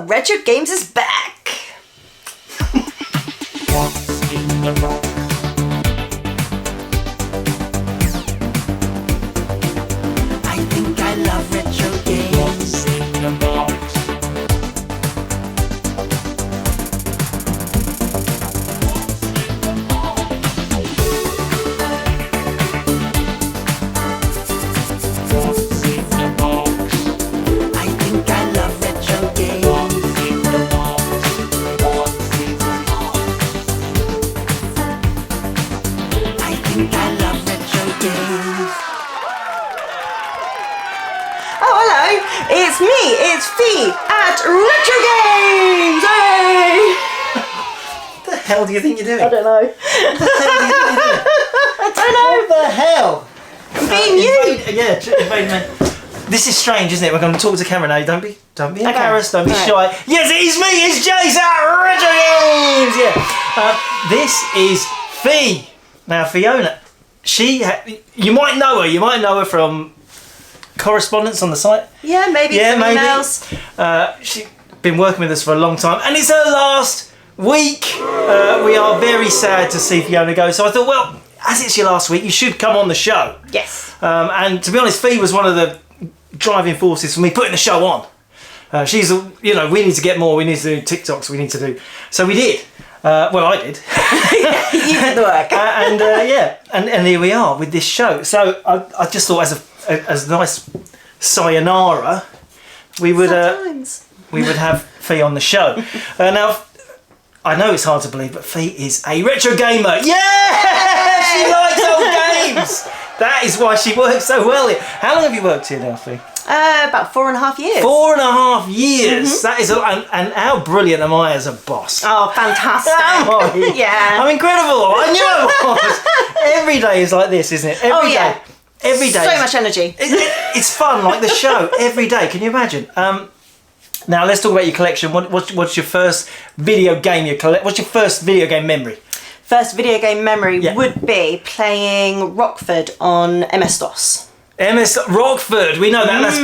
Retrogames is back! I think I love retro games. It's me, it's Fee at Retrogames! Hey! What the hell do you think you're doing? I don't know. What the hell do you think you're doing? I don't know. What the hell? I'm being you. Invade me. This is strange, isn't it? We're going to talk to camera now. Don't be embarrassed. Don't be shy. Yes, it is me. It's Jace at Retrogames. Yeah. This is Fee. Now, Fiona. You might know her. You might know her from correspondence on the site. Yeah, maybe some emails. She's been working with us for a long time, and it's her last week. We are very sad to see Fiona go. So I thought, well, as it's your last week, you should come on the show. Yes. And to be honest, Fee was one of the driving forces for me putting the show on. She's, we need to get more. We need to do TikToks. We need to do. So we did. Well, I did. You did the work. And here we are with this show. So I just thought as a nice sayonara, we would have Fee on the show. Now, I know it's hard to believe, but Fee is a retro gamer. Yeah, she likes old games. That is why she works so well here. How long have you worked here now, Fee? About 4.5 years. 4.5 years. Mm-hmm. That is, and how brilliant am I as a boss? Oh, fantastic! Yeah, I'm incredible. I knew I was. Every day is like this, isn't it? Every day. Every day. So much energy. It's fun, like the show. Every day. Can you imagine? Now let's talk about your collection. What's your first video game you collect? What's your first video game memory? First video game memory would be playing Rockford on MS-DOS. Rockford, we know that. That's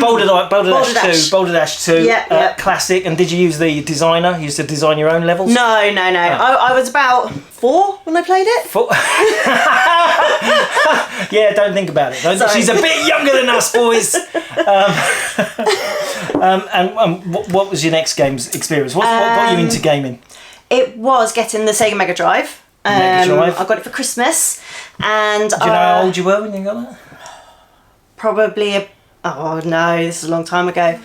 Boulder Dash 2. Yeah. Classic. And did you use the designer? You used to design your own levels? No. I was about 4 when I played it. 4? Yeah, don't think about it. She's a bit younger than us, boys. What was your next game's experience? What got you into gaming? It was getting the Sega Mega Drive. I got it for Christmas. And do you know how old you were when you got that? Probably this is a long time ago.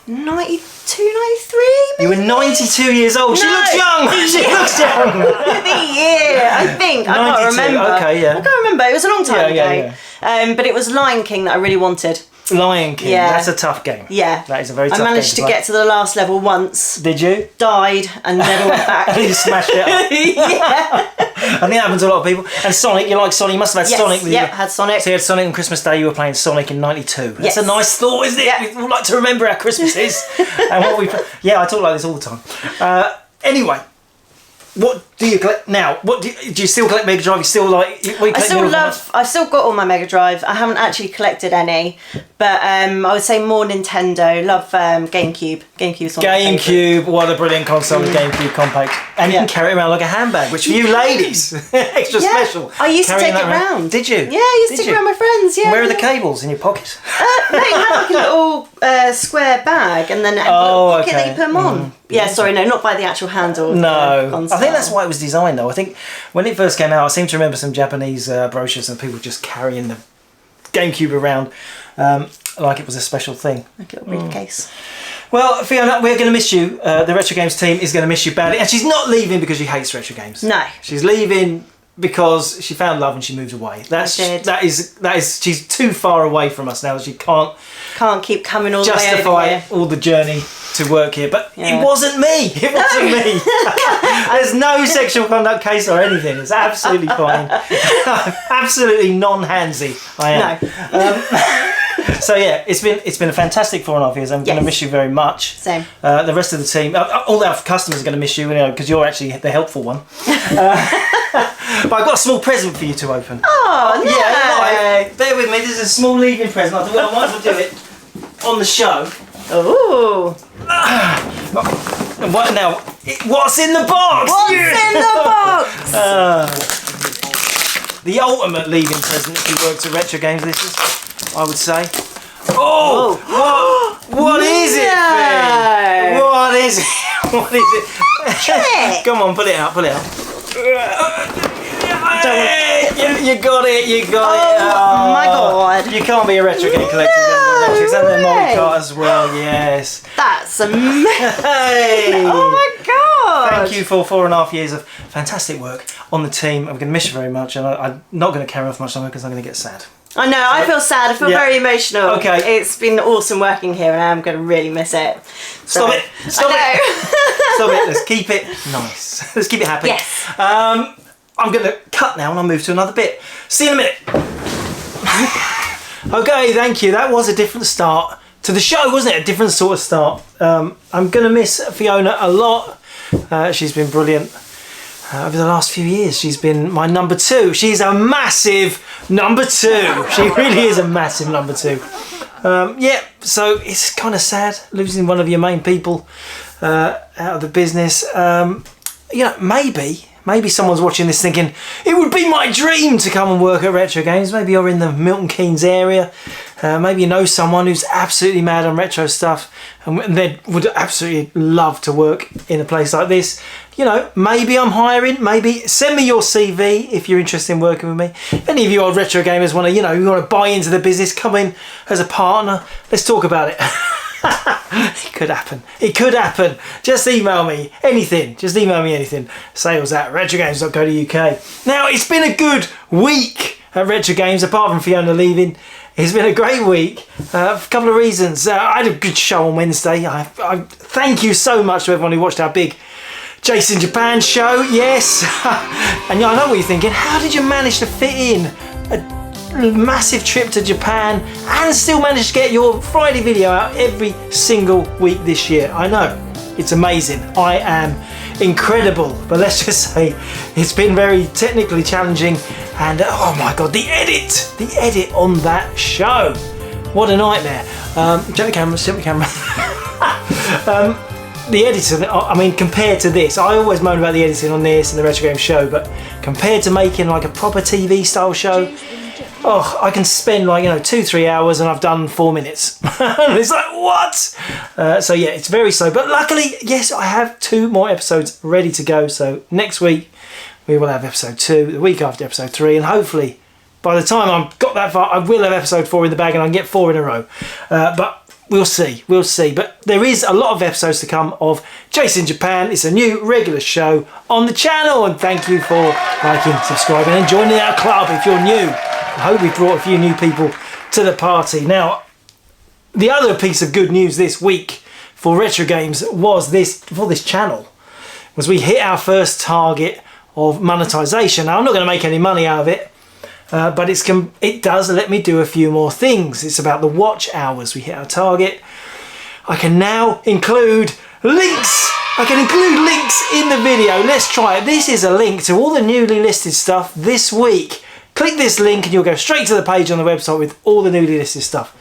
92, 93 maybe? You were 92 years old. She looks young. She looks young. The year, I think. I can't remember. Okay, yeah. I can't remember. It was a long time ago. Yeah. But it was Lion King that I really wanted. Lion King. Yeah. That's a tough game. Yeah. That is a very tough game. I managed to get to the last level once. Did you? Died and never went back. And you smashed it up. Yeah. I think that happens to a lot of people. And Sonic, you like Sonic? You must have had Sonic with you. Yeah, had Sonic. So you had Sonic on Christmas Day, you were playing Sonic in 92. That's a nice thought, isn't it? Yeah. We like to remember our Christmases. And what we I talk like this all the time. Anyway, what do you collect now? Do you still collect Mega Drive? You still like? I've still got all my Mega Drive. I haven't actually collected any, but I would say more Nintendo. Love GameCube. GameCube's one of my GameCube, what a brilliant console, the GameCube compact, and you can carry it around like a handbag, which for you ladies, extra special. I used to take it around. Did you? Yeah, I used to take it around my friends. Yeah. Where are the cables in your pocket? No, you had like a little square bag, and then a little pocket that you put them on. Yeah, sorry, no, not by the actual handle. No, I think that's why it was designed though. I think when it first came out, I seem to remember some Japanese brochures and people just carrying the GameCube around like it was a special thing. Like a little briefcase. Well, Fiona, we're going to miss you. The Retro Games team is going to miss you badly, and she's not leaving because she hates Retro Games. No, she's leaving because she found love and she moved away. That is. She's too far away from us now that she can't keep coming all the way over justify here. all the journey to work here. But it wasn't me. It wasn't me. There's no sexual conduct case or anything. It's absolutely fine. Absolutely non-handsy. I am. No. So yeah, it's been a fantastic 4.5 years. I'm going to miss you very much. Same. The rest of the team, all our customers are going to miss you, because you're actually the helpful one. But I've got a small present for you to open. Oh no! Yeah, bear with me. This is a small leaving present. I might as well do it on the show. Ooh. And what now? What's in the box? What's in the box? The ultimate leaving present if you worked at Retrogames, this is, I would say. Oh! What is it, Finn? What is it? What is it? Come on, pull it out, pull it out. You got it, you got it. Oh my god. You can't be a retro game collector without Retrogames. And then multi-cart as well, yes. That's amazing. Hey! Oh my god. Thank you for 4.5 years of fantastic work on the team. I'm going to miss you very much, and I'm not going to carry on for much longer because I'm going to get sad. I know, I feel sad, I feel very emotional. Okay. It's been awesome working here and I'm going to really miss it. Stop it! Stop it! Stop it, let's keep it nice. Let's keep it happy. Yes. I'm going to cut now and I'll move to another bit. See you in a minute. Okay, thank you. That was a different start to the show, wasn't it? A different sort of start. I'm going to miss Fiona a lot. She's been brilliant. Over the last few years, she's been my number 2. She's a massive number 2. She really is a massive number 2. Yeah, so it's kind of sad losing one of your main people out of the business. You know, maybe someone's watching this thinking, it would be my dream to come and work at Retrogames. Maybe you're in the Milton Keynes area. Maybe you know someone who's absolutely mad on retro stuff and they would absolutely love to work in a place like this. You know, maybe I'm hiring, maybe send me your CV if you're interested in working with me. If any of you old retro gamers want to, you want to buy into the business, come in as a partner, let's talk about it. It could happen. It could happen. Just email me anything. Just email me anything. sales@retrogames.co.uk. Now, it's been a good week at Retrogames, apart from Fiona leaving. It's been a great week for a couple of reasons. I had a good show on Wednesday. I thank you so much to everyone who watched our big Jason Japan show. Yes. And I know what you're thinking. How did you manage to fit in a massive trip to Japan and still manage to get your Friday video out every single week this year? I know, it's amazing. I am incredible, but let's just say it's been very technically challenging, and oh my god, the edit on that show, what a nightmare. Check the camera. The editing, I mean, compared to this, I always moan about the editing on this and the Retro Game show, but compared to making like a proper TV style show, oh, I can spend like 2-3 hours and I've done 4 minutes. And it's like, what? So yeah, it's very slow, but luckily, yes, I have 2 more episodes ready to go. So next week we will have episode 2, the week after episode 3, and hopefully by the time I've got that far, I will have episode 4 in the bag and I can get 4 in a row. But we'll see. But there is a lot of episodes to come of Jason Japan. It's a new regular show on the channel, and thank you for liking, subscribing and joining our club if you're new. I hope we brought a few new people to the party. Now, the other piece of good news this week for Retrogames was for this channel, was we hit our first target of monetization. Now, I'm not going to make any money out of it, but it does let me do a few more things. It's about the watch hours. We hit our target. I can now include links. I can include links in the video. Let's try it. This is a link to all the newly listed stuff this week. Click this link and you'll go straight to the page on the website with all the newly listed stuff.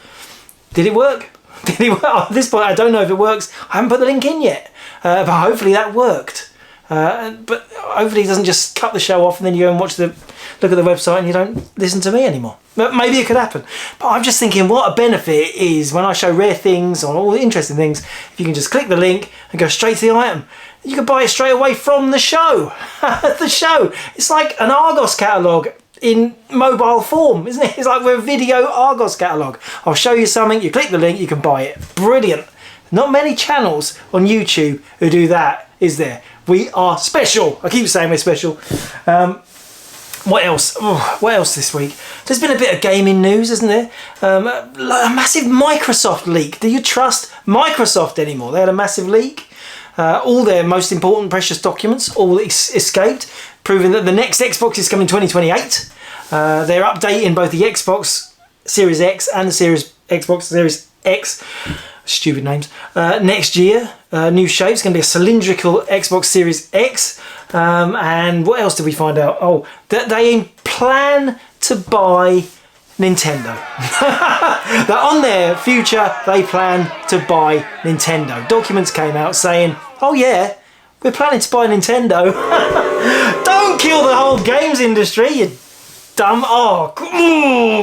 Did it work? Did it work? At this point, I don't know if it works. I haven't put the link in yet, but hopefully that worked. But hopefully it doesn't just cut the show off and then you go and look at the website and you don't listen to me anymore. But maybe it could happen. But I'm just thinking what a benefit is when I show rare things or all the interesting things, if you can just click the link and go straight to the item. You can buy it straight away from the show. The show. It's like an Argos catalogue in mobile form, isn't it? It's like we're a video Argos catalogue. I'll show you something, you click the link, you can buy it. Brilliant. Not many channels on YouTube who do that, is there? We are special. I keep saying we're special. What else? Oh, what else this week? There's been a bit of gaming news, isn't there? A massive Microsoft leak. Do you trust Microsoft anymore? They had a massive leak. All their most important precious documents all escaped, proving that the next Xbox is coming 2028. They're updating both the Xbox Series X and the Xbox Series X, stupid names, next year. New shape. It's going to be a cylindrical Xbox Series X. And what else did we find out? Oh, that they plan to buy Nintendo. That on their future they plan to buy Nintendo. Documents came out saying, oh yeah, we're planning to buy Nintendo. Don't kill the whole games industry, you dumb. Oh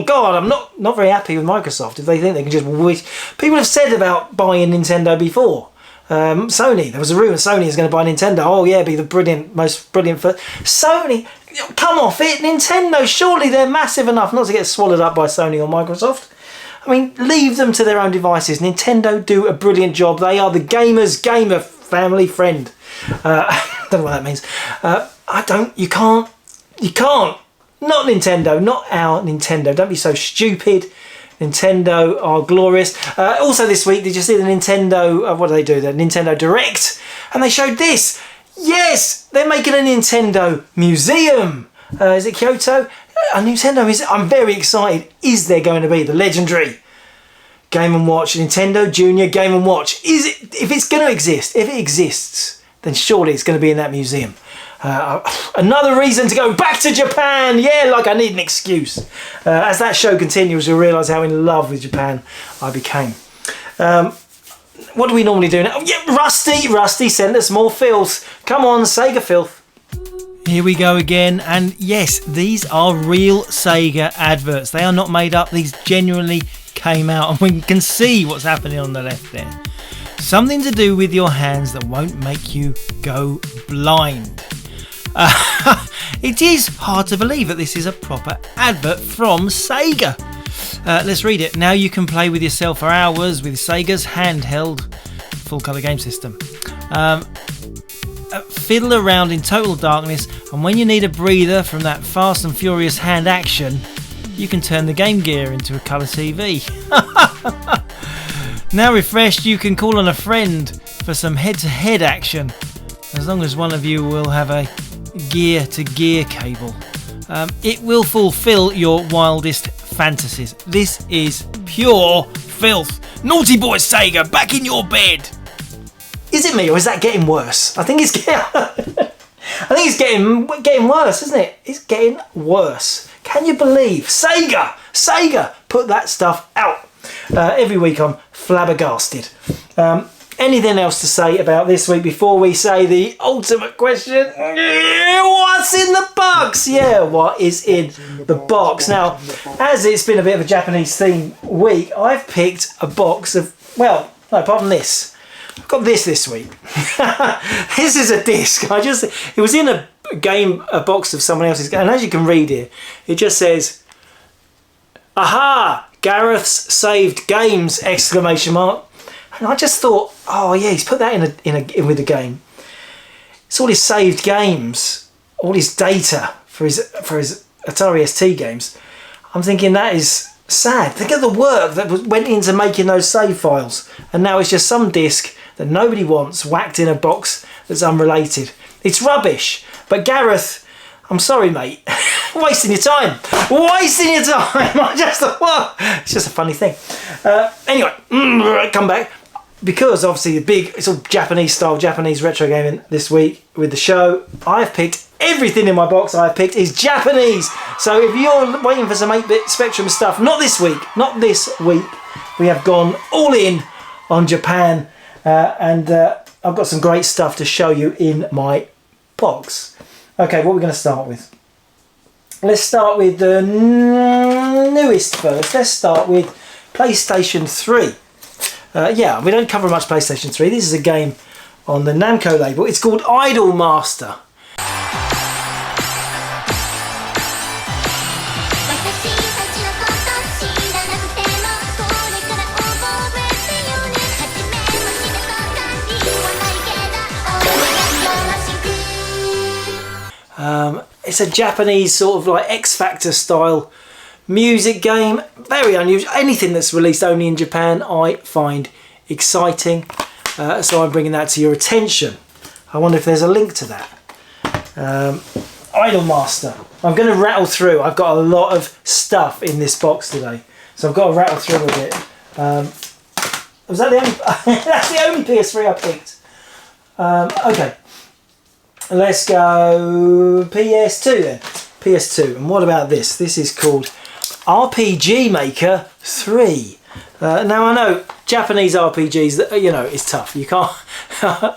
God, I'm not very happy with Microsoft if they think they can just wish. People have said about buying Nintendo before. Sony, there was a rumour Sony is going to buy Nintendo. Oh yeah, be the most brilliant for Sony. Come off it, Nintendo. Surely they're massive enough not to get swallowed up by Sony or Microsoft. I mean, leave them to their own devices. Nintendo do a brilliant job. They are the gamer's gamer, family friend. I don't know what that means. You can't. Not Nintendo, not our Nintendo. Don't be so stupid. Nintendo are glorious. Also this week, did you see the Nintendo, what do they do? The Nintendo Direct. And they showed this. Yes, they're making a Nintendo museum. Is it Kyoto? A Nintendo museum. I'm very excited. Is there going to be the legendary Game & Watch, Nintendo Junior Game & Watch? If it's going to exist, if it exists, then surely it's going to be in that museum. Another reason to go back to Japan. Yeah, like I need an excuse. As that show continues, you'll realise how in love with Japan I became. What do we normally do now? Oh, yeah, Rusty sent us more filth. Come on, Sega filth. Here we go again, and yes, these are real Sega adverts. They are not made up. These genuinely came out, and we can see what's happening on the left there. Something to do with your hands that won't make you go blind. It is hard to believe that this is a proper advert from Sega. Let's read it. Now you can play with yourself for hours with Sega's handheld full colour game system. Fiddle around in total darkness, and when you need a breather from that fast and furious hand action, you can turn the Game Gear into a colour TV. Now refreshed, you can call on a friend for some head-to-head action, as long as one of you will have a gear-to-gear cable. It will fulfill your wildest fantasies. This is pure filth. Naughty boy Sega, back in your bed. Is it me, or is that getting worse? I think it's getting worse, isn't it? It's getting worse. Can you believe Sega put that stuff out? Every week I'm flabbergasted. Anything else to say about this week before we say the ultimate question? What's in the box? Yeah, what is in the box? Now, as it's been a bit of a Japanese theme week, I've picked a box of, well, no, apart from this. I've got this week. This is a disc. It was in a box of someone else's game, and as you can read here, it just says, "Aha! Gareth's saved games!" ! And I just thought, oh yeah, he's put that in with the game. It's all his saved games, all his data for his Atari ST games. I'm thinking that is sad. Think of the work that went into making those save files, and now it's just some disc that nobody wants, whacked in a box that's unrelated. It's rubbish. But Gareth, I'm sorry, mate. Wasting your time. I just thought, well, it's just a funny thing. Anyway, come back. Because obviously it's all Japanese style, Japanese retro gaming this week with the show. I've picked everything in my box I've picked is Japanese. So if you're waiting for some 8-bit Spectrum stuff, not this week. We have gone all in on Japan. And I've got some great stuff to show you in my box. Okay, what are we going to start with? Let's start with the newest first. Let's start with PlayStation 3. Yeah, we don't cover much PlayStation 3. This is a game on the Namco label. It's called Idol Master. It's a Japanese sort of like X Factor style music game. Very unusual. Anything that's released only in Japan I find exciting. So I'm bringing that to your attention. I wonder if there's a link to that. Idol Master. I'm going to rattle through. I've got a lot of stuff in this box today. So I've got to rattle through a bit. Was that the only... That's the only PS3 I picked. Okay. Let's go PS2 then. PS2. And what about this? This is called RPG Maker 3. Now I know Japanese RPGs, that you know, it's tough. You can't,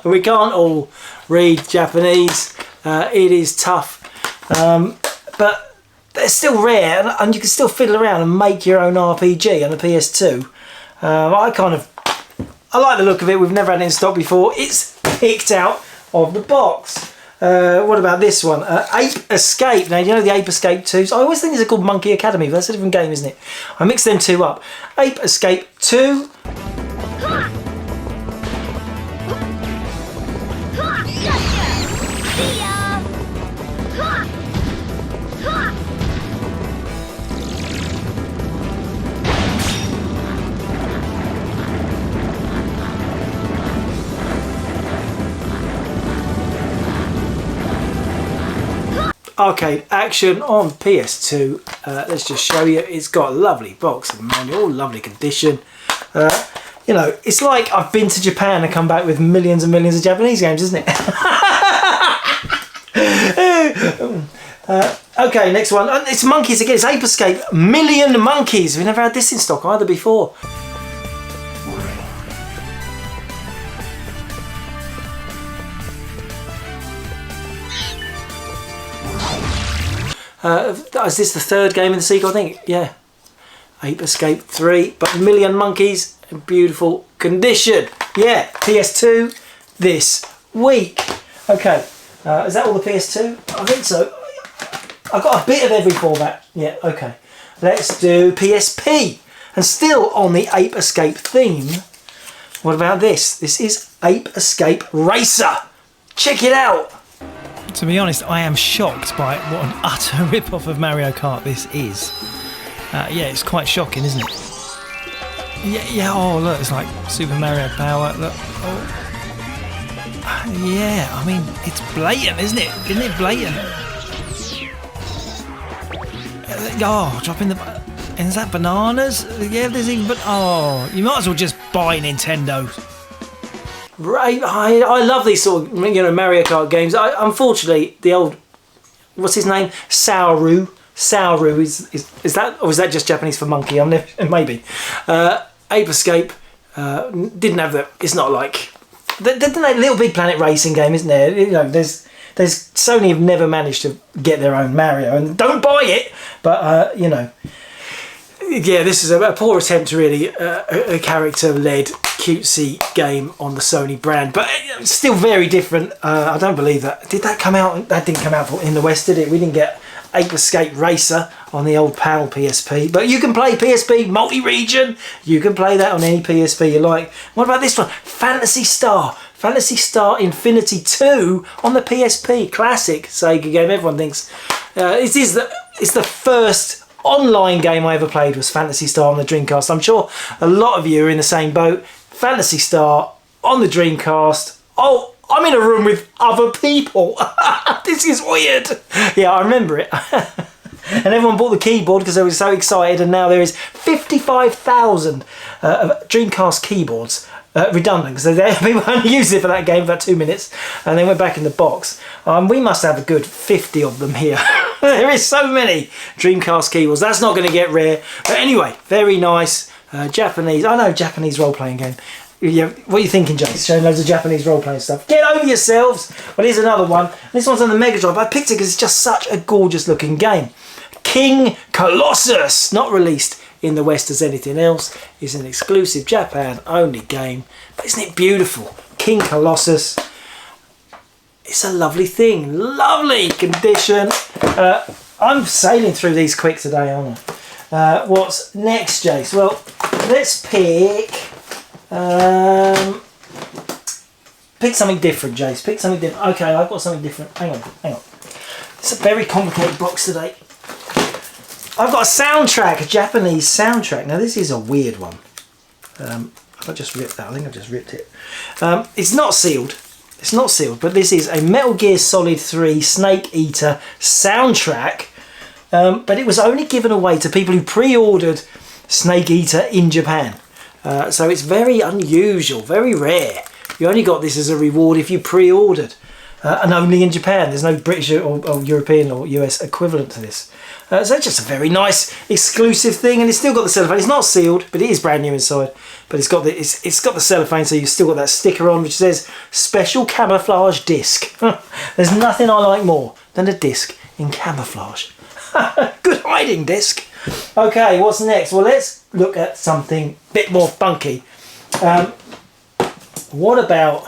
we can't all read Japanese. It is tough, but they're still rare, and you can still fiddle around and make your own RPG on the PS2. I like the look of it. We've never had it in stock before. It's picked out of the box. What about this one? Ape Escape. Now, you know the Ape Escape 2s? I always think these are called Monkey Academy, but that's a different game, isn't it? I mixed them two up. Ape Escape 2. Arcade action on PS2. Let's just show you. It's got a lovely box and manual, all lovely condition. You know, it's like I've been to Japan and come back with millions and millions of Japanese games, isn't it? Okay, next one. It's monkeys again. It's Ape Escape. Million Monkeys. We've never had this in stock either before. Is this the third game in the sequel? I think, yeah. Ape Escape 3, but Million Monkeys in beautiful condition. Yeah, PS2 this week. Okay, is that all the PS2? I think so. I've got a bit of every format. Yeah, okay. Let's do PSP. And still on the Ape Escape theme, what about this? This is Ape Escape Racer. Check it out. To be honest, I am shocked by what an utter rip-off of Mario Kart this is. Yeah, it's quite shocking, isn't it? Yeah, oh look, it's like Super Mario Power, look. Oh. Yeah, I mean, it's blatant, isn't it? Isn't it blatant? Oh, dropping the... Is that bananas? Yeah, there's even... But oh, you might as well just buy Nintendo. Right, I love these sort of, you know, Mario Kart games. Unfortunately, the old, what's his name? Sauru is that, or is that just Japanese for monkey? I'm never, maybe. Ape Escape didn't have the. It's not like the Little Big Planet racing game, isn't there? You know, there's Sony have never managed to get their own Mario, and don't buy it. But you know. Yeah, this is a poor attempt really, a character-led cutesy game on the Sony brand, but still very different. I don't believe that. Did that come out? That didn't come out in the West, did it? We didn't get Ape Escape Racer on the old PAL PSP, but you can play PSP multi-region. You can play that on any PSP you like. What about this one? Phantasy Star Infinity 2 on the PSP. Classic Sega game. Everyone thinks it's the first online game I ever played was Phantasy Star on the Dreamcast. I'm sure a lot of you are in the same boat. Phantasy Star on the Dreamcast. Oh, I'm in a room with other people. This is weird. Yeah, I remember it. And everyone bought the keyboard because they were so excited, and now there is 55,000 Dreamcast keyboards redundant, because people only used it for that game for about 2 minutes and then went back in the box. We must have a good 50 of them here. There is so many Dreamcast keyboards. That's not going to get rare. But anyway, very nice. Japanese. I know, Japanese role-playing game. Yeah, what are you thinking, Jace? Showing loads of Japanese role-playing stuff. Get over yourselves. Well, here's another one. This one's on the Mega Drive. I picked it because it's just such a gorgeous-looking game. King Colossus. Not released in the West as anything else. It's an exclusive Japan-only game. But isn't it beautiful? King Colossus. It's a lovely thing. Lovely condition. I'm sailing through these quick today, aren't I? What's next, Jace? Well, let's pick something different, Jace. Pick something different. Okay, I've got something different. Hang on. It's a very complicated box today. I've got a soundtrack, a Japanese soundtrack. Now, this is a weird one. Have I just ripped that? I think I've just ripped it. It's not sealed. It's not sealed, but this is a Metal Gear Solid 3 Snake Eater soundtrack. But it was only given away to people who pre-ordered Snake Eater in Japan. So it's very unusual, very rare. You only got this as a reward if you pre-ordered. and only in Japan. There's no British or European or US equivalent to this. So it's just a very nice exclusive thing, and it's still got the cellophane. It's not sealed, but it is brand new inside. But it's got the cellophane, so you've still got that sticker on, which says special camouflage disc. There's nothing I like more than a disc in camouflage. Good hiding disc. Okay, what's next? Well, let's look at something a bit more funky. What about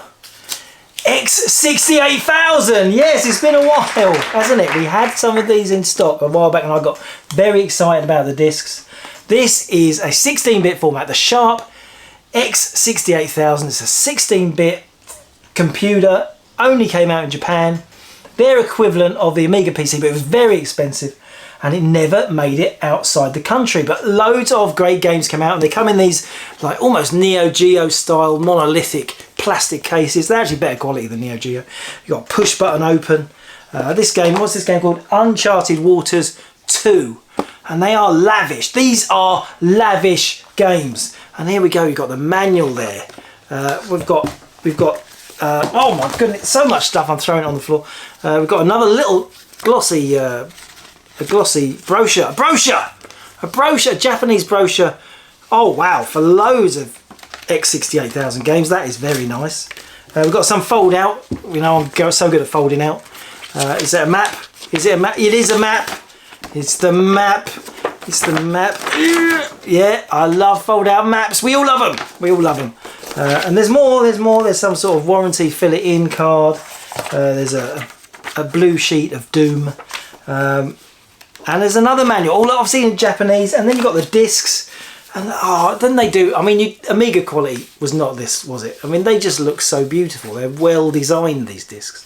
X68000? Yes, it's been a while, hasn't it? We had some of these in stock a while back, and I got very excited about the discs. This is a 16-bit format, the Sharp X68000. It's a 16-bit computer, only came out in Japan. Their equivalent of the Amiga PC, but it was very expensive, and it never made it outside the country. But loads of great games come out, and they come in these like almost Neo Geo style monolithic plastic cases. They're actually better quality than Neo Geo. You've got push button open. What's this game called? Uncharted Waters 2. And they are lavish. These are lavish games. And here we go, you've got the manual there. We've got oh my goodness, so much stuff, I'm throwing it on the floor. We've got another little glossy a glossy brochure, a Japanese brochure. Oh wow, for loads of X68000 games. That is very nice. We've got some fold out. You know, I'm so good at folding out. Is it a map? Is it a map? It is a map. It's the map. It's the map. Yeah, I love fold out maps. We all love them. We all love them. And there's more. There's some sort of warranty fill it in card. There's a blue sheet of Doom. And there's another manual, all I've seen in Japanese, and then you've got the discs, and then they do, I mean, Amiga quality was not this, was it? I mean, they just look so beautiful. They're well designed, these discs.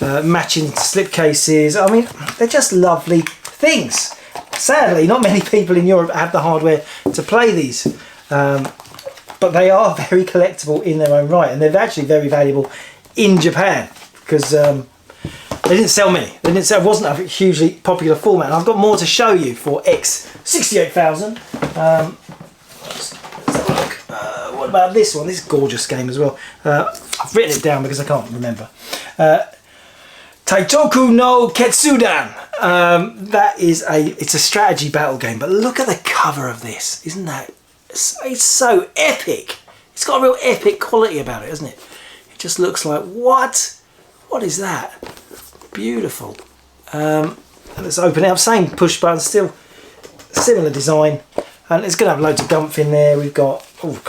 Matching slipcases, I mean, they're just lovely things. Sadly, not many people in Europe have the hardware to play these, but they are very collectible in their own right, and they're actually very valuable in Japan, because they didn't sell many. It wasn't a hugely popular format. And I've got more to show you for X68000. Let's have a look. What about this one? This gorgeous game as well. I've written it down because I can't remember. Taitoku no Ketsudan. It's a strategy battle game. But look at the cover of this. Isn't that? It's so epic. It's got a real epic quality about it, isn't it? It just looks like, what? What is that? Beautiful. Let's open it up. Same push button, still similar design, and it's going to have loads of gumph in there. We've got we've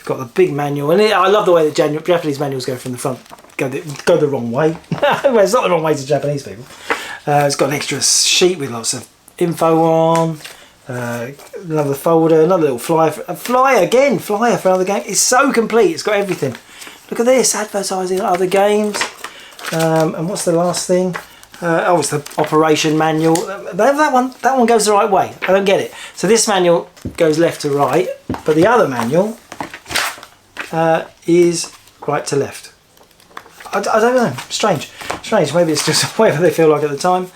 got the big manual, and I love the way the Japanese manuals go from the front. Go the wrong way. Well, it's not the wrong way to Japanese people. It's got an extra sheet with lots of info on. Another folder, another little flyer. Flyer for another game. It's so complete. It's got everything. Look at this, advertising other games. And what's the last thing? It's the operation manual. That one goes the right way. I don't get it. So this manual goes left to right, but the other manual is right to left. I don't know. Strange. Maybe it's just whatever they feel like at the time.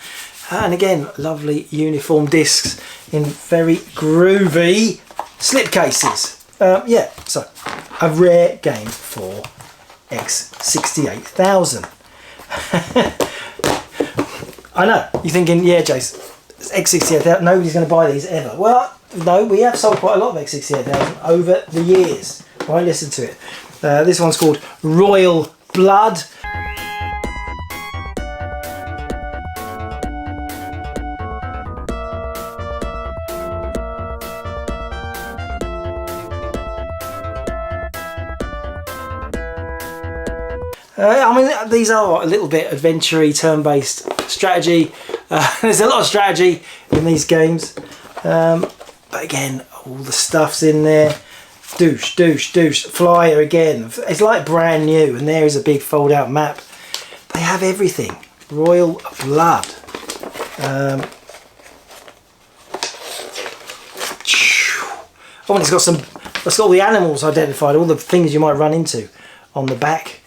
And again, lovely uniform discs in very groovy slipcases. Yeah, so a rare game for X68000. I know, you're thinking, yeah, Jace, X68000, nobody's going to buy these ever. Well, no, we have sold quite a lot of X68000 over the years. Right, listen to it. This one's called Royal Blood. I mean, these are a little bit adventure-y, turn-based strategy. There's a lot of strategy in these games. But again, all the stuff's in there. Douche. Flyer again. It's like brand new. And there is a big fold-out map. They have everything. Royal Blood. Oh, and it's got all the animals identified, all the things you might run into on the back.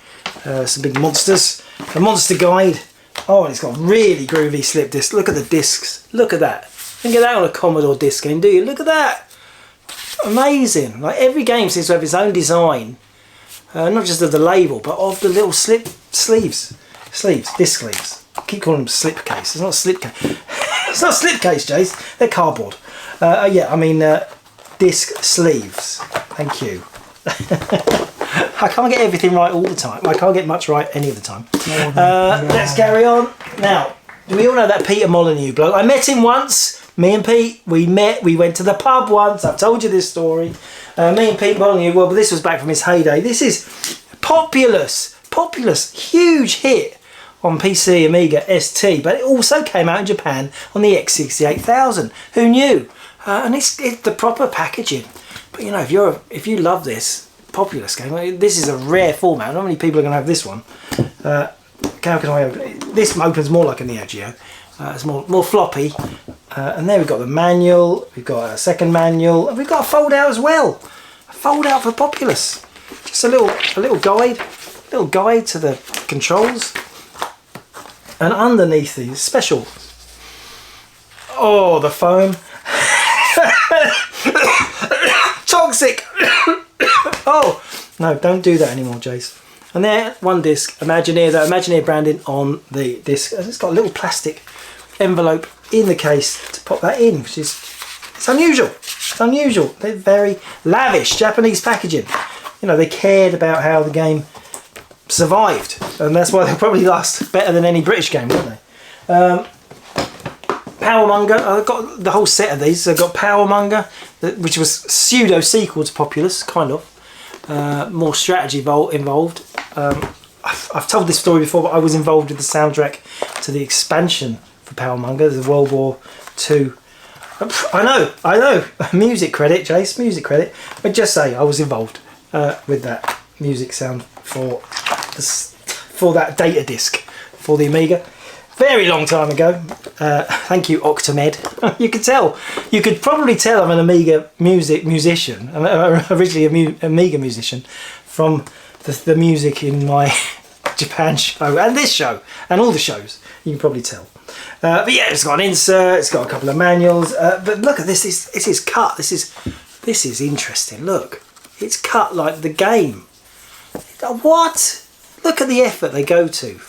Some big monsters. A monster guide. Oh, and it's got really groovy slip discs. Look at the discs. Look at that. You can get that on a Commodore disc game, do you? Look at that. Amazing. Like every game seems to have its own design. not just of the label, but of the little disc sleeves. I keep calling them slipcase. It's not a slipcase. It's not a slipcase, Jace. They're cardboard. Yeah, I mean disc sleeves. Thank you. I can't get everything right all the time. I can't get much right any of the time. Let's carry on. Now, do we all know that Peter Molyneux bloke? I met him once. Me and Pete, we went to the pub once. I've told you this story. Me and Pete Molyneux, well, this was back from his heyday. This is Populous, huge hit on PC, Amiga, ST, but it also came out in Japan on the X68000. Who knew? And it's the proper packaging. But you know, if you love this Populous game, this is a rare format. Not many people are going to have this one. How can I open it? This opens more like a Neo Geo. It's more floppy. And there we've got the manual. We've got a second manual, and we've got a fold out as well. A fold out for Populous. Just a little guide to the controls. And underneath these special. Oh, the foam. Toxic. Oh no, don't do that anymore, Jace. And there, one disc, Imagineer branding on the disc. It's got a little plastic envelope in the case to pop that in, which is it's unusual. It's unusual. They're very lavish Japanese packaging. You know, they cared about how the game survived, and that's why they'll probably last better than any British game, won't they? Powermonger, I've got the whole set of these. I've got Powermonger, which was pseudo sequel to Populous, kind of. More strategy involved. I've told this story before, but I was involved with the soundtrack to the expansion for Powermonger, the World War II. I know. Music credit, Jace, music credit. But just say I was involved with that music sound for that data disc for the Amiga. Very long time ago. Thank you, Octamed. You could probably tell I'm an Amiga musician. I'm originally an Amiga musician from the music in my Japan show and this show and all the shows. You can probably tell. But yeah, it's got an insert. It's got a couple of manuals. But look at this. This is cut. This is interesting. Look, it's cut like the game. What? Look at the effort they go to.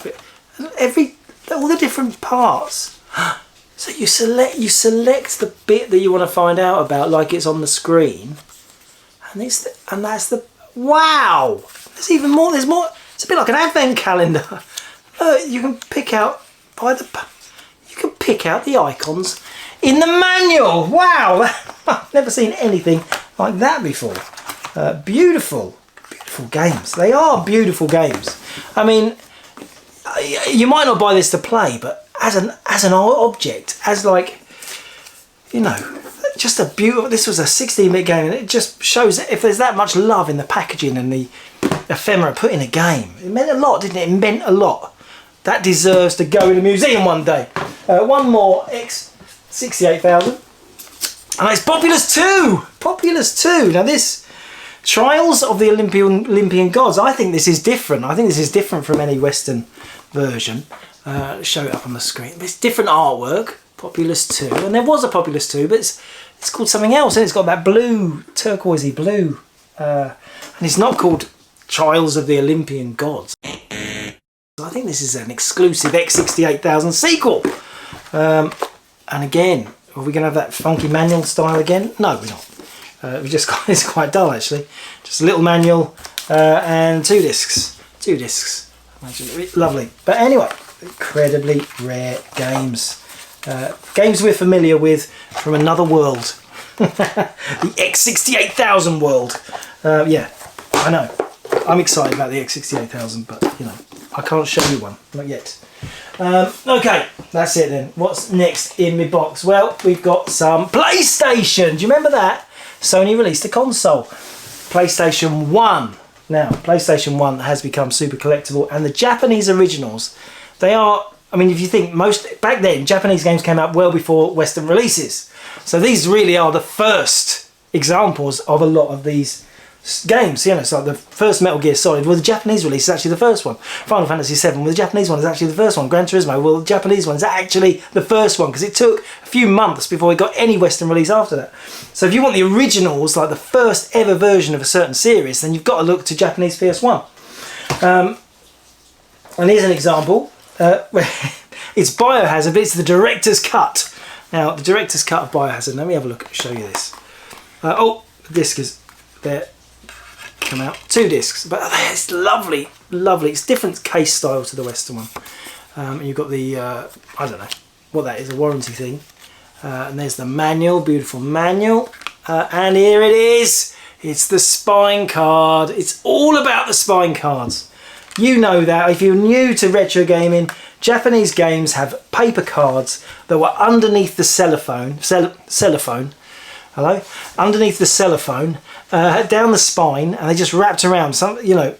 All the different parts. So you select the bit that you want to find out about, like it's on the screen, and that's the wow. There's even more. There's more. It's a bit like an advent calendar. You can pick out the icons in the manual. Wow, I've never seen anything like that before. Beautiful games. They are beautiful games. I mean, you might not buy this to play, but as an object, as like, you know, just a beautiful. This was a 16-bit game, and it just shows that if there's that much love in the packaging and the ephemera put in a game, it meant a lot, didn't it? It meant a lot. That deserves to go in a museum one day. One more X68000, and it's Populous 2. Populous 2. Now this. Trials of the Olympian Gods. I think this is different. I think this is different from any Western version. Show it up on the screen. It's different artwork. Populous 2, and there was a Populous 2, but it's called something else, and it's got that blue, turquoisey blue, and it's not called Trials of the Olympian Gods. I think this is an exclusive X68000 sequel. And again, are we going to have that funky manual style again? No, we're not. We just got, it's quite dull actually. Just a little manual and two discs. Lovely. But anyway, incredibly rare games. Games we're familiar with from another world. The X68000 world. Yeah, I know. I'm excited about the X68000, but you know, I can't show you one, not yet. Okay, that's it then. What's next in my box? Well, we've got some PlayStation. Do you remember that? Sony released a console, PlayStation 1. Now, PlayStation 1 has become super collectible, and the Japanese originals, they are, I mean, if you think back then, Japanese games came out well before Western releases. So these really are the first examples of a lot of these games. You know, it's like the first Metal Gear Solid. Well, the Japanese release is actually the first one. Final Fantasy VII. Well, the Japanese one is actually the first one. Gran Turismo. Well, the Japanese one is actually the first one because it took a few months before we got any Western release after that. So if you want the originals, like the first ever version of a certain series, then you've got to look to Japanese PS1. And here's an example. Where it's Biohazard, but it's the director's cut. Now, the director's cut of Biohazard. Let me have a look. Show you this. Oh, the disc is there. Come out. 2 discs, but it's lovely, lovely. It's different case style to the Western one. And you've got the I don't know what that is, a warranty thing. And there's the manual, beautiful manual. And here it is. It's the spine card. It's all about the spine cards. You know that if you're new to retro gaming, Japanese games have paper cards that were underneath the cellophane, underneath the cellophane, down the spine, and they just wrapped around. Some, you know,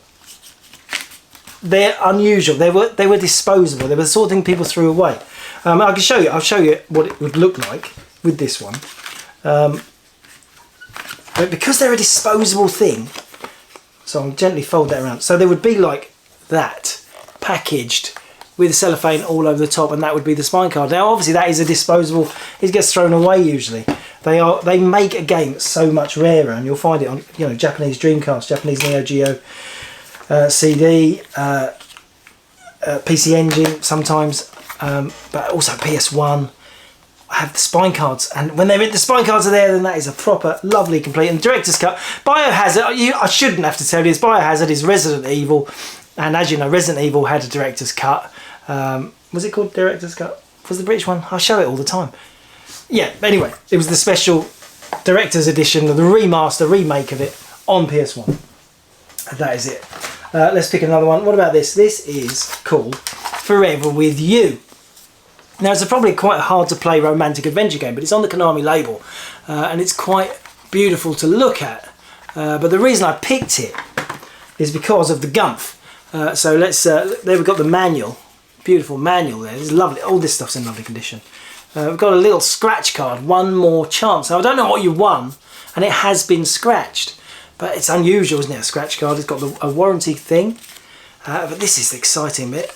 they're unusual. They were disposable. They were the sort of thing people threw away. I can show you. I'll show you what it would look like with this one. But because they're a disposable thing, so I'll gently fold that around. So they would be like that, packaged with the cellophane all over the top, and that would be the spine card. Now obviously that is a disposable, it gets thrown away usually. They make a game that's so much rarer, and you'll find it on, you know, Japanese Dreamcast, Japanese Neo Geo, CD, PC Engine sometimes, but also PS1. I have the spine cards, and when the spine cards are there, then that is a proper, lovely, complete. And director's cut. Biohazard, I shouldn't have to tell you this, Biohazard is Resident Evil, and as you know, Resident Evil had a director's cut. Was it called director's cut? Was the British one? I show it all the time. Yeah, anyway, it was the special director's edition, the remaster, remake of it on PS1. And that is it. Let's pick another one. What about this? This is called Forever With You. Now, it's probably quite a hard to play romantic adventure game, but it's on the Konami label, and it's quite beautiful to look at. But the reason I picked it is because of the gumph. So let's, there we've got the manual, beautiful manual there. It's lovely. All this stuff's in lovely condition. We've got a little scratch card, one more chance. Now, I don't know what you won, and it has been scratched, but it's unusual, isn't it? A scratch card. It's got a warranty thing, but this is the exciting bit.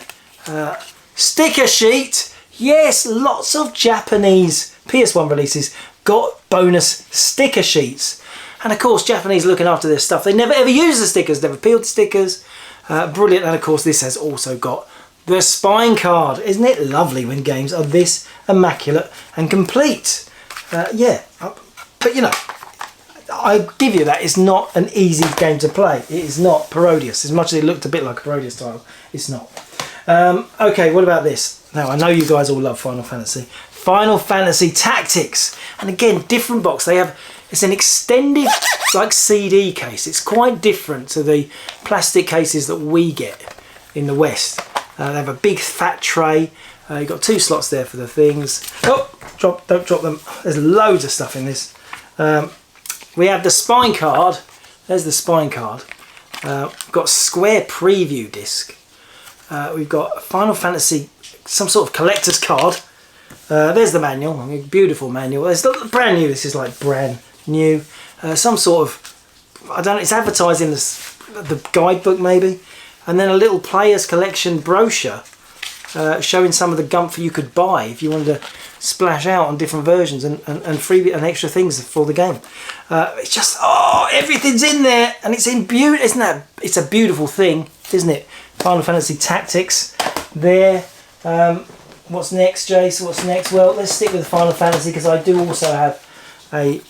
Sticker sheet. Yes, lots of Japanese PS1 releases got bonus sticker sheets. And of course, Japanese looking after their stuff. They never ever use the stickers, never peeled the stickers. Brilliant. And of course, this has also got the spine card. Isn't it lovely when games are this immaculate and complete? Yeah, but you know, I give you that. It's not an easy game to play. It is not Parodius. As much as it looked a bit like a Parodius title, it's not. Okay, what about this? Now, I know you guys all love Final Fantasy. Final Fantasy Tactics. And again, different box. They have, it's an extended, like, CD case. It's quite different to the plastic cases that we get in the West. They have a big fat tray. You've got 2 slots there for the things. Oh, don't drop them. There's loads of stuff in this. We have the spine card. There's the spine card. We've got a square preview disc. We've got Final Fantasy, some sort of collector's card. There's the manual, I mean, beautiful manual. It's not brand new, this is like brand new. Some sort of, I don't know, it's advertising the guidebook maybe. And then a little player's collection brochure showing some of the gumph you could buy if you wanted to splash out on different versions and freebie and extra things for the game. It's just, oh, everything's in there, and it's in beauty, isn't that? It's a beautiful thing, isn't it? Final Fantasy Tactics there. What's next, Jace? What's next? Well, let's stick with Final Fantasy because I do also have a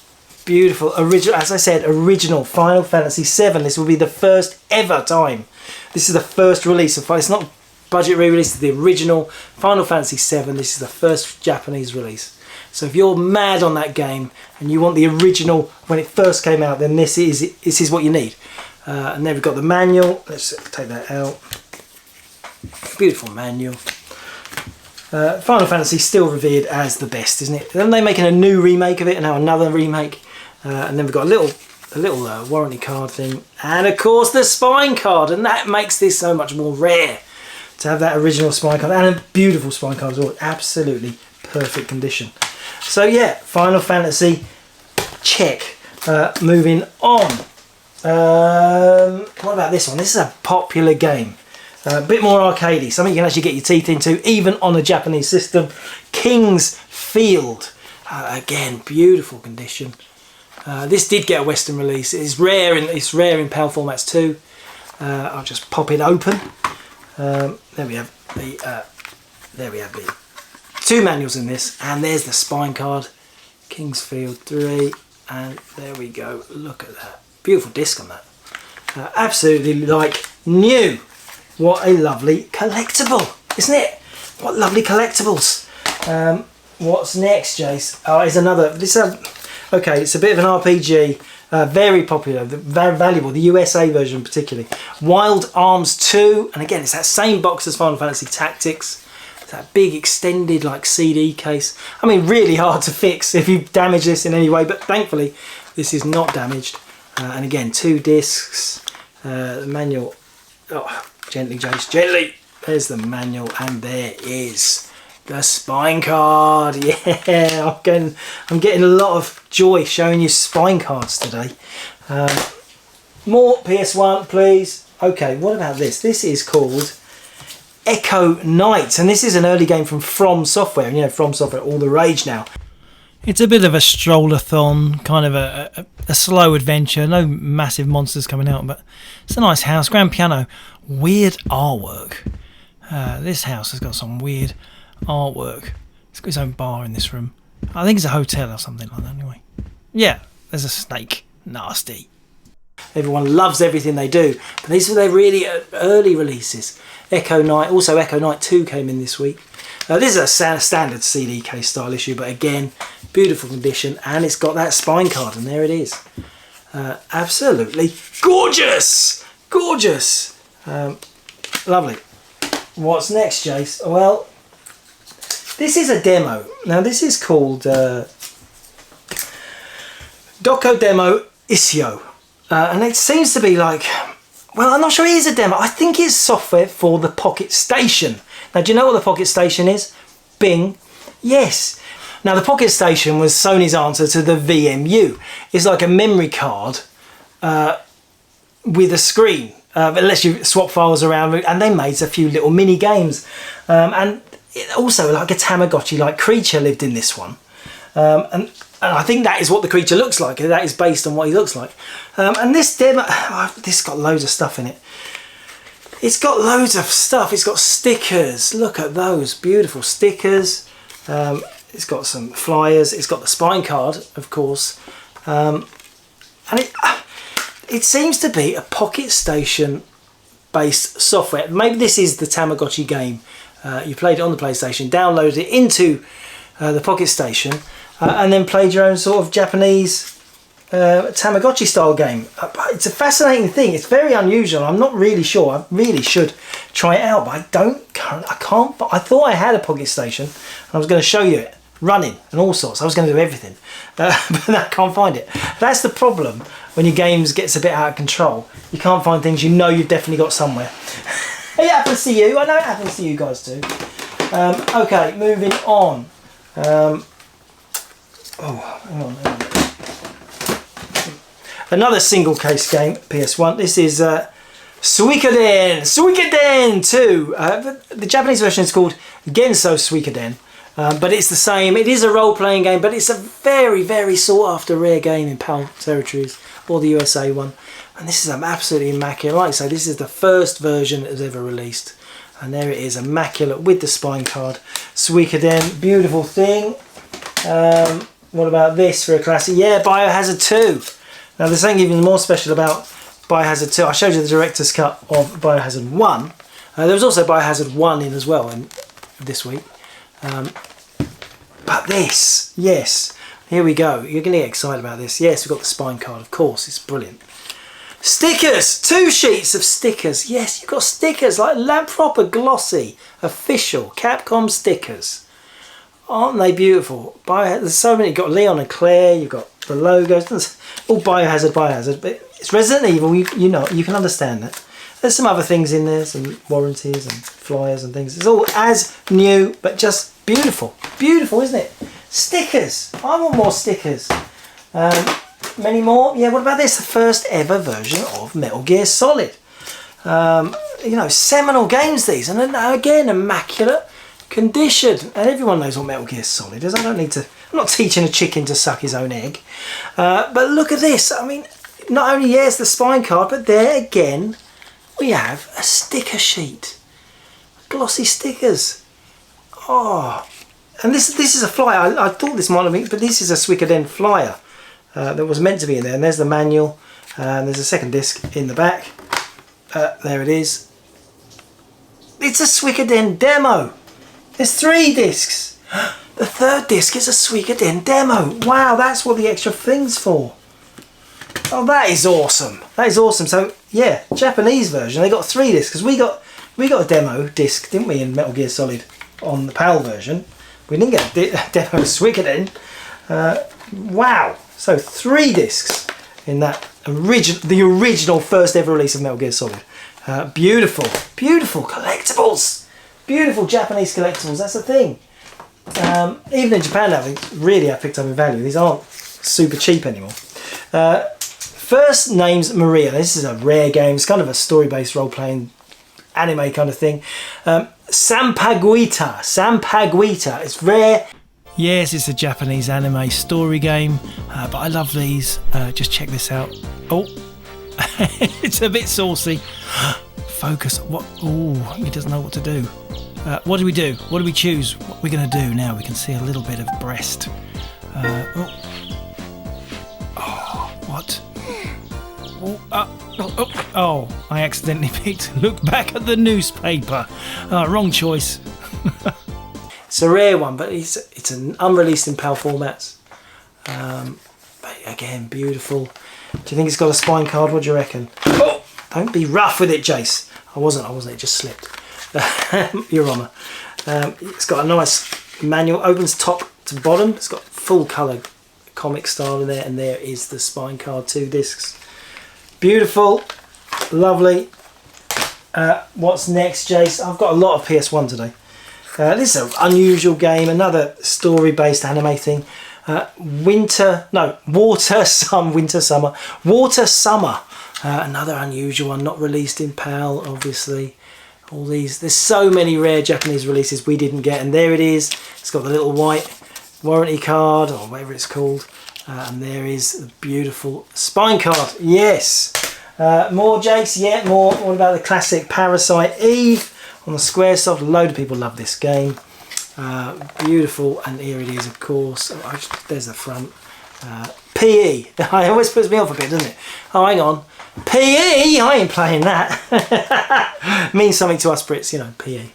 beautiful original, as I said, original Final Fantasy VII. This will be the first ever time. This is the first release of, it's not budget re-release, it's the original Final Fantasy VII. This is the first Japanese release. So if you're mad on that game and you want the original when it first came out, then this is what you need. And then we've got the manual. Let's take that out. Beautiful manual. Final Fantasy still revered as the best, isn't it? Then they're making a new remake of it, and now another remake. And then we've got a little warranty card thing, and of course the spine card, and that makes this so much more rare to have that original spine card, and a beautiful spine card as well. Absolutely perfect condition. So yeah, Final Fantasy check. Moving on. What about this one? This is a popular game. A bit more arcadey, something you can actually get your teeth into, even on a Japanese system. King's Field. Again, beautiful condition. This did get a Western release. It's rare in PAL formats too. I'll just pop it open. There we have the 2 manuals in this, and there's the spine card. King's Field 3, and there we go. Look at that. Beautiful disc on that. Absolutely like new. What a lovely collectible, isn't it? What lovely collectibles. What's next, Jace? Oh, it's another. Okay, it's a bit of an RPG. Very popular, very valuable. The USA version particularly. Wild Arms 2, and again, it's that same box as Final Fantasy Tactics. It's that big extended like CD case. I mean, really hard to fix if you damage this in any way, but thankfully this is not damaged. And again, 2 discs. The manual. Oh, gently, Jace, gently. There's the manual, and there is the spine card. Yeah, I'm getting a lot of joy showing you spine cards today. More PS1, please. Okay, what about this? This is called Echo Knight, and this is an early game from Software. And you know, From Software, all the rage now. It's a bit of a strollathon, kind of a slow adventure. No massive monsters coming out, but it's a nice house. Grand piano. Weird artwork. This house has got some weird artwork. It's got its own bar in this room. I think it's a hotel or something like that anyway. Yeah, there's a snake. Nasty. Everyone loves everything they do, but these were their really early releases. Echo Knight, also Echo Knight 2 came in this week. This is a standard CD case style issue, but again, beautiful condition, and it's got that spine card, and there it is. Absolutely gorgeous! Gorgeous! Lovely. What's next, Jace? Well, this is a demo. Now, this is called Doko Demo Isio. And it seems to be like, well, I'm not sure it is a demo. I think it's software for the Pocket Station. Now, do you know what the Pocket Station is? Bing. Yes. Now, the Pocket Station was Sony's answer to the VMU. It's like a memory card with a screen. It lets you swap files around, and they made a few little mini games. And also, like a Tamagotchi-like creature lived in this one. And I think that is what the creature looks like. That is based on what he looks like. And this demo, this got loads of stuff in it. It's got loads of stuff. It's got stickers. Look at those beautiful stickers. It's got some flyers. It's got the spine card, of course. And it seems to be a Pocket Station based software. Maybe this is the Tamagotchi game. You played it on the PlayStation, downloaded it into the Pocket Station, and then played your own sort of Japanese Tamagotchi style game. It's a fascinating thing. It's very unusual. I'm not really sure. I really should try it out, but I can't. I thought I had a Pocket Station, and I was going to show you it running and all sorts. I was going to do everything, but I can't find it. That's the problem when your games gets a bit out of control. You can't find things you know you've definitely got somewhere. It happens to you. I know it happens to you guys too. Okay, moving on. Hang on. Another single case game, PS1. This is Suikoden 2. The Japanese version is called Genso Suikoden. But it's the same. It is a role-playing game, but it's a very, very sought-after rare game in PAL territories, or the USA one. And this is absolutely immaculate. Like I say, this is the first version that was ever released. And there it is, immaculate with the spine card. Suikoden, beautiful thing. What about this for a classic? Yeah, Biohazard 2. Now there's something even more special about Biohazard 2. I showed you the director's cut of Biohazard 1. There was also Biohazard 1 in as well this week. But this, yes, here we go. You're going to get excited about this. Yes, we've got the spine card, of course. It's brilliant. Stickers! 2 sheets of stickers. Yes, you've got stickers like proper glossy, official Capcom stickers. Aren't they beautiful? There's so many. You've got Leon and Claire, you've got the logos. All Biohazard, but it's Resident Evil, you know, you can understand that. There's some other things in there, some warranties and flyers and things. It's all as new, but just beautiful. Beautiful, isn't it? Stickers. I want more stickers. Many more. Yeah, what about this? The first ever version of Metal Gear Solid. You know, seminal games these, and again, immaculate condition. And everyone knows what Metal Gear Solid is. I'm not teaching a chicken to suck his own egg. But look at this. I mean, not only here's the spine card, but there again, we have a sticker sheet. Glossy stickers. Oh, and this is a flyer. I thought this might have been, but this is a Suikoden flyer that was meant to be in there. And there's the manual. And there's a second disc in the back. There it is. It's a Suikoden demo. There's 3 discs. The third disc is a Suikoden demo. Wow, that's what the extra thing's for. Oh, that is awesome. That is awesome. So yeah, Japanese version. They got 3 discs because we got a demo disc, didn't we, in Metal Gear Solid on the PAL version. We didn't get a demo Suikoden. Wow. So 3 discs in that the original first ever release of Metal Gear Solid. Beautiful, beautiful collectibles. Beautiful Japanese collectibles. That's the thing. Even in Japan now, they really have picked up in value. These aren't super cheap anymore. First name's Maria. This is a rare game. It's kind of a story-based role-playing anime kind of thing. Sampaguita. Sampaguita. It's rare. Yes, it's a Japanese anime story game, but I love these. Just check this out. Oh, it's a bit saucy. Focus. What? Oh, he doesn't know what to do. What do we do? What do we choose? What we're going to do now? We can see a little bit of breast. What? Oh, I accidentally picked. Look back at the newspaper. Wrong choice. It's a rare one, but it's an unreleased in PAL formats. But again, beautiful. Do you think it's got a spine card? What do you reckon? Oh, don't be rough with it, Jace. I wasn't. It just slipped. Your Honour. It's got a nice manual. Opens top to bottom. It's got full colour comic style in there, and there is the spine card. 2 discs. Beautiful, lovely. What's next, Jace? I've got a lot of PS1 today. This is an unusual game, another story-based anime thing. Water Summer. Another unusual one, not released in PAL, obviously. All these, there's so many rare Japanese releases we didn't get, and there it is. It's got the little white warranty card, or whatever it's called. And there is the beautiful spine card. Yes. More, Jace? Yeah, more. What about the classic Parasite Eve on the Squaresoft? A load of people love this game. Beautiful, and here it is, of course. There's the front. PE. It always puts me off a bit, doesn't it? Oh, hang on. PE? I ain't playing that. Means something to us Brits, you know, PE.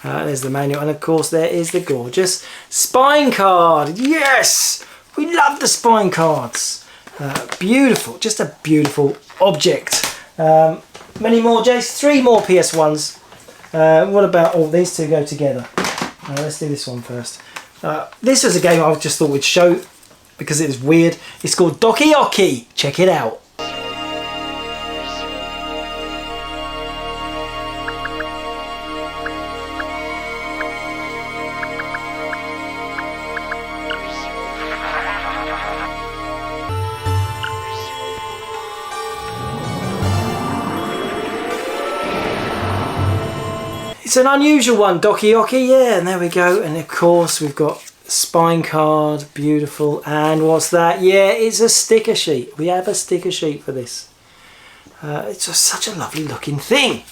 There's the manual, and of course there is the gorgeous spine card. Yes! We love the spine cards. Beautiful, just a beautiful object. Many more, Jace? 3 more PS1s. What about all these 2 go together? Let's do this one first. This was a game I just thought we'd show because it was weird. It's called Doki Oki. Check it out. It's an unusual one, Doki Oki, yeah, and there we go. And of course we've got spine card, beautiful. And what's that? Yeah, it's a sticker sheet. We have a sticker sheet for this. It's just such a lovely looking thing.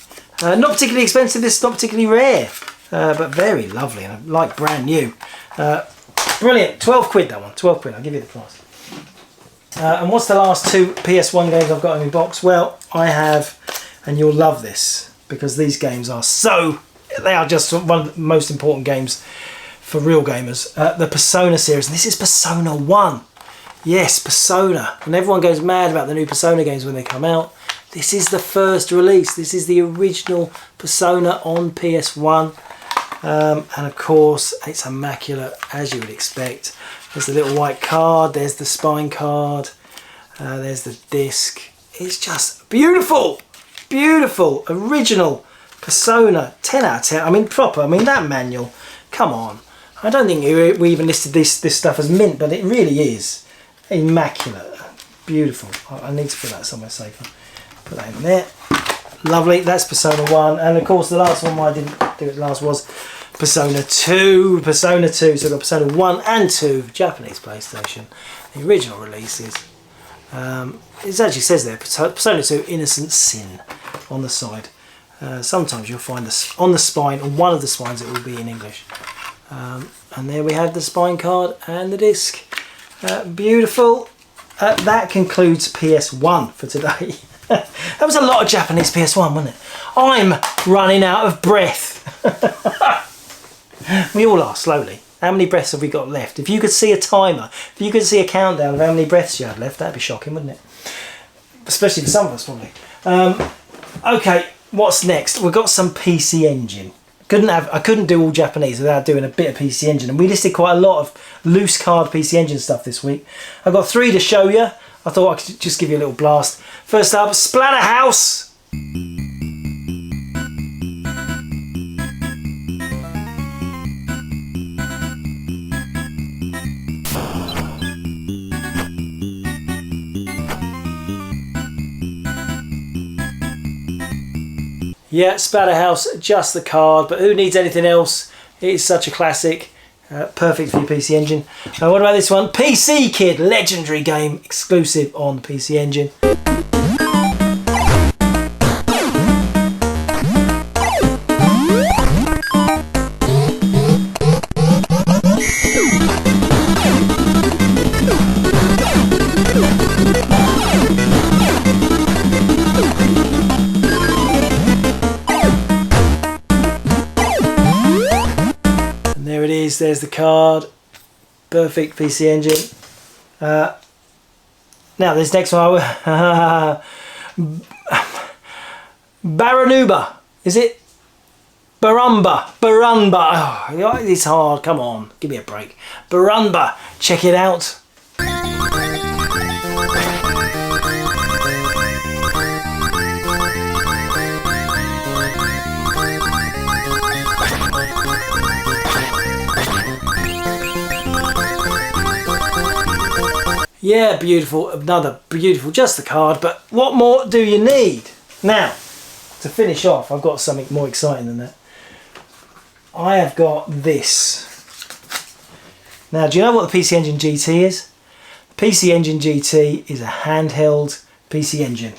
Not particularly expensive, this is not particularly rare, but very lovely and like brand new. Brilliant, 12 quid that one, 12 quid, I'll give you the price. And what's the last 2 PS1 games I've got in my box? Well, I have, and you'll love this, because these games are they are just one of the most important games for real gamers. The Persona series, and this is Persona 1. Yes, Persona. And everyone goes mad about the new Persona games when they come out. This is the first release. This is the original Persona on PS1. And of course, it's immaculate, as you would expect. There's the little white card, there's the spine card, there's the disc. It's just beautiful. Beautiful, original Persona, 10 out of 10. I mean, proper. I mean, that manual, come on. I don't think we even listed this stuff as mint, but it really is. Immaculate. Beautiful. I need to put that somewhere safer. Put that in there. Lovely. That's Persona 1. And of course the last one I didn't do it last was Persona 2. Persona 2. So I've got Persona 1 and 2, Japanese PlayStation. The original releases. It actually says there, Persona 2 Innocent Sin on the side. Sometimes you'll find this on the spine, on one of the spines it will be in English. And there we have the spine card and the disc. Beautiful. That concludes PS1 for today. That was a lot of Japanese PS1, wasn't it? I'm running out of breath. We all are, slowly. How many breaths have we got left? If you could see a timer, if you could see a countdown of how many breaths you had left, that'd be shocking, wouldn't it? Especially for some of us, probably. Okay, what's next? We've got some PC Engine. I couldn't do all Japanese without doing a bit of PC Engine, and we listed quite a lot of loose card PC Engine stuff this week. I've got 3 to show you. I thought I could just give you a little blast. First up, Splatterhouse. Yeah, Splatterhouse, just the card, but who needs anything else? It is such a classic. Perfect for your PC Engine. What about this one? PC Kid, legendary game, exclusive on the PC Engine. There's the card. Perfect PC Engine. Now this next one, Baranuba. Is it? Barumba. Oh, it's hard. Come on, give me a break. Barumba. Check it out. Yeah, beautiful, another beautiful, just the card, but what more do you need? Now, to finish off, I've got something more exciting than that. I have got this. Now, do you know what the PC Engine GT is? The PC Engine GT is a handheld PC Engine.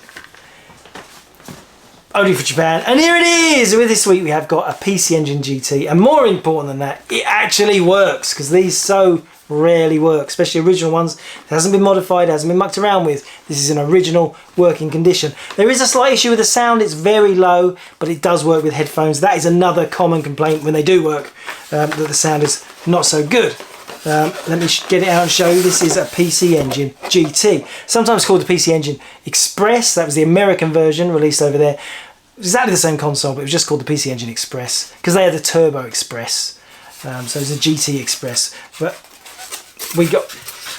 Only for Japan, and here it is! With this week we have got a PC Engine GT, and more important than that, it actually works, because these so rarely work, especially original ones. It hasn't been modified, it hasn't been mucked around with. This is an original working condition. There is a slight issue with the sound, it's very low, but it does work with headphones. That is another common complaint when they do work, that the sound is not so good. Let me get it out and show you. This is a PC Engine GT, sometimes called the PC Engine Express. That was the American version released over there. Exactly the same console, but it was just called the PC Engine Express because they had the Turbo Express, so it was a GT Express. But we got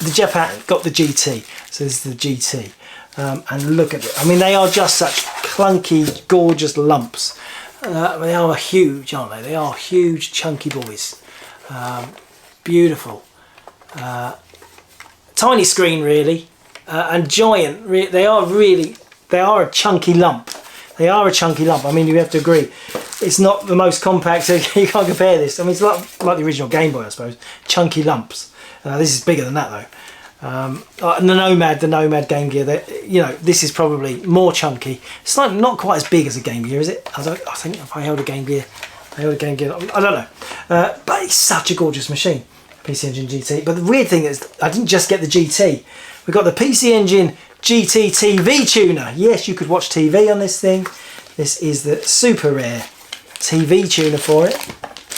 the Japan got the GT, so this is the GT, and look at it. I mean, they are just such clunky, gorgeous lumps. They are huge, aren't they? They are huge, chunky boys. Beautiful, tiny screen really, and giant. They are a chunky lump. They are a chunky lump. I mean, you have to agree. It's not the most compact, so you can't compare this. I mean, it's like the original Game Boy, I suppose. Chunky lumps. This is bigger than that, though. And the Nomad Game Gear, this is probably more chunky. It's not quite as big as a Game Gear, is it? I think if I held a Game Gear, I don't know. But it's such a gorgeous machine, PC Engine GT. But the weird thing is, I didn't just get the GT. We got the PC Engine GT TV tuner. Yes, you could watch TV on this thing. This is the super rare TV tuner for it.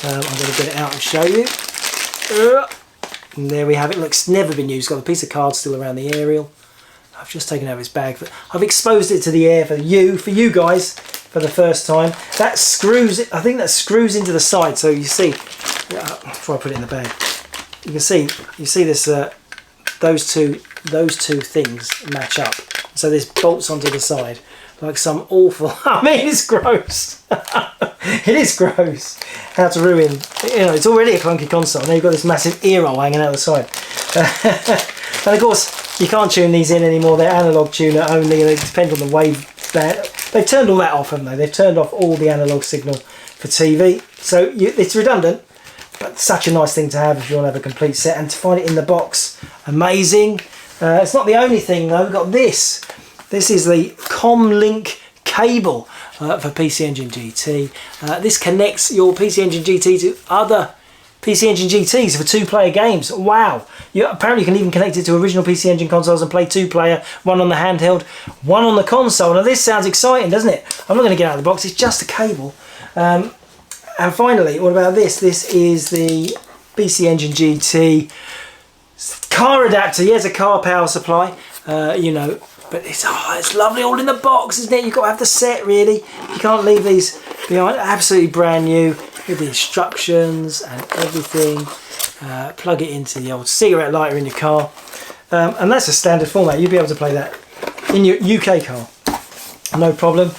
I'm going to get it out and show you. And there we have it. Looks never been used. Got a piece of card still around the aerial. I've just taken out its bag, but I've exposed it to the air for you guys for the first time. That screws it. I think that screws into the side. So you see, before I put it in the bag, you can see. You see this. Those two things match up. So this bolts onto the side like some awful. I mean, it's gross. It is gross. How to ruin. It's already a clunky console. Now you've got this massive ear roll hanging out the side. And of course, you can't tune these in anymore. They're analog tuner only. They depend on the wave band. They've turned all that off, haven't they? They've turned off all the analog signal for TV. So it's redundant, but such a nice thing to have if you want to have a complete set. And to find it in the box, amazing. It's not the only thing though. We've got this. This is the Comlink cable for PC Engine GT. This connects your PC Engine GT to other PC Engine GTs for 2-player games. Wow! Apparently you can even connect it to original PC Engine consoles and play 2-player, one on the handheld, one on the console. Now this sounds exciting, doesn't it? I'm not going to get out of the box, it's just a cable. And finally, what about this? This is the PC Engine GT car adapter. Yeah, it's a car power supply, you know, but it's lovely all in the box, isn't it? You've got to have the set, really. You can't leave these behind. Absolutely brand new with the instructions and everything. Plug it into the old cigarette lighter in your car, and that's a standard format. You'll be able to play that in your UK car, no problem.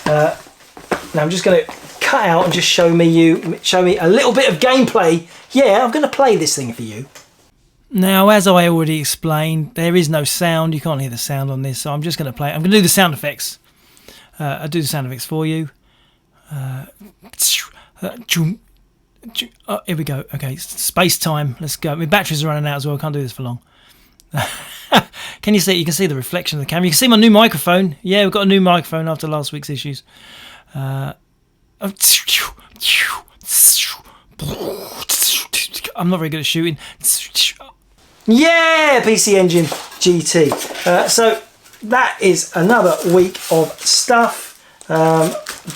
Now I'm just going to cut out and just show me a little bit of gameplay. Yeah, I'm going to play this thing for you. Now, as I already explained, there is no sound. You can't hear the sound on this, so I'm just going to play it. I'm going to do the sound effects. I'll do the sound effects for you. Here we go. Okay, space time. Let's go. My batteries are running out as well. I can't do this for long. Can you see? You can see the reflection of the camera. You can see my new microphone. Yeah, we've got a new microphone after last week's issues. I'm not very good at shooting. Yeah, PC Engine GT. So that is another week of stuff.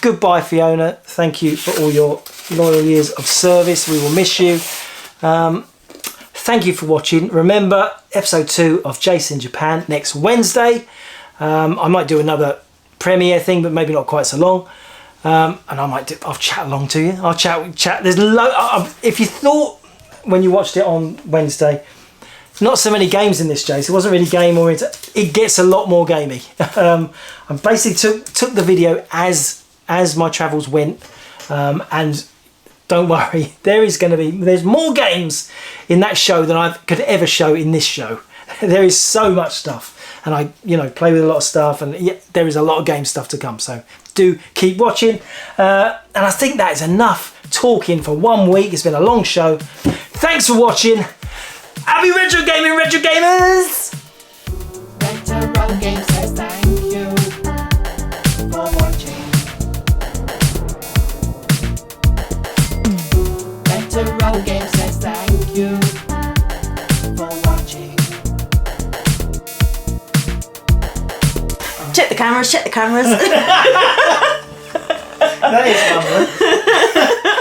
Goodbye, Fiona. Thank you for all your loyal years of service. We will miss you. Thank you for watching. Remember, episode 2 of Jason Japan next Wednesday. I might do another premiere thing, but maybe not quite so long. And I'll chat along to you. I'll chat. There's if you thought when you watched it on Wednesday, not so many games in this, Jason. It wasn't really game oriented. It gets a lot more gamey. I basically took the video as my travels went, and don't worry, there's more games in that show than I could ever show in this show. There is so much stuff, and I play with a lot of stuff, and there is a lot of game stuff to come. So do keep watching, and I think that is enough talking for 1 week. It's been a long show. Thanks for watching. Happy Retrogaming, Retrogamers! Retrogames says thank you for watching. Retrogames says thank you for watching. Check the cameras, check the cameras. That is fun,